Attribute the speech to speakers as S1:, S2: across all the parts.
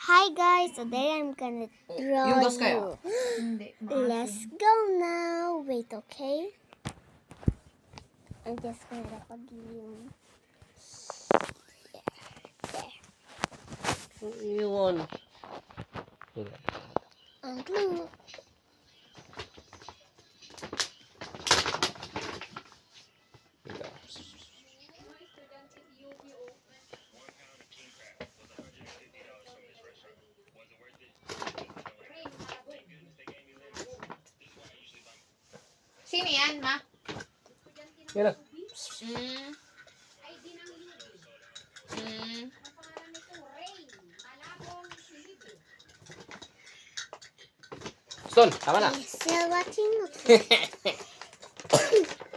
S1: Hi guys, today I'm gonna draw
S2: Yung gas kaya?
S1: you.
S3: Hindi.
S1: Let's go now. Wait, okay? I'm just gonna record you.
S2: Yun.
S1: Ang glue.
S3: Sino yan, ma?
S2: Yan na.
S3: Mm. Mm.
S2: Son, tama na.
S1: Still watching?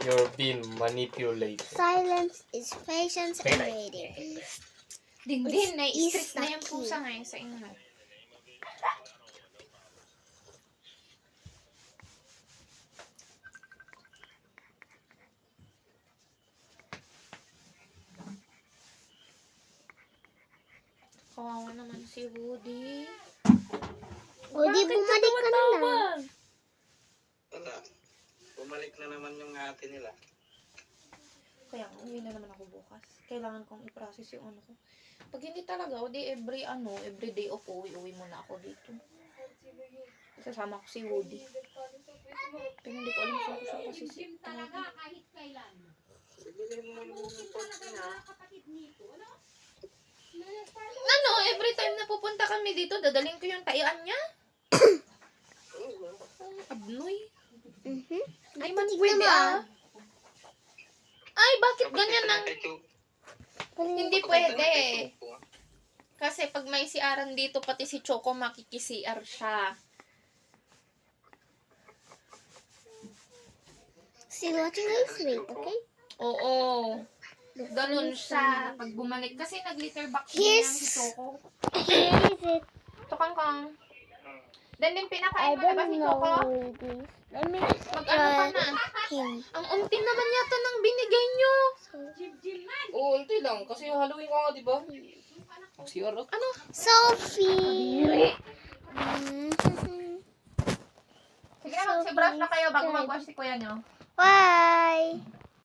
S2: You're being manipulated.
S1: Silence is patience and waiting.
S3: Din,
S1: It's
S3: na-strict na yung
S1: Isaki.
S3: pusa ngayon sa inyo. Kawawa naman si Woody.
S1: Woody, bumalik ka na lang.
S4: Wala. Bumalik na naman yung ate nila.
S3: Kaya uwi na naman ako bukas. Kailangan kong i-process yung ano ko. Pag hindi talaga, o di every day off, uwi muna ako dito. Kasama ko si Woody. Pero hindi ko alam kung siya kasi si Ano, every time na pupunta kami dito, dadaling ko yung tayaan niya. Abnoy. Ay, man pwede Ay, bakit ganyan ang... Hindi pwede. Kasi pag may CR dito, pati si Choco makiki-CR siya.
S1: Still watching guys? Wait, okay?
S3: Oo. Ganun siya. Pag bumalik. Kasi nag-litter box niya si Choco.
S1: Here is it.
S3: Tukang-kang. Then din
S1: I
S3: pinakain mo na ba
S1: don't
S3: si
S1: know
S3: Choco?
S1: this. Let me
S3: Mag-ano ka na?
S1: him.
S3: Ang unti naman yata ng binigay nyo.
S2: Oo, ulti lang. Kasi Halloween ka nga, di ba? Ang CR.
S3: Ano?
S1: Sophie.
S3: Sige na, mag-brush na kayo bago mag-wash si kuya nyo.
S1: Bye.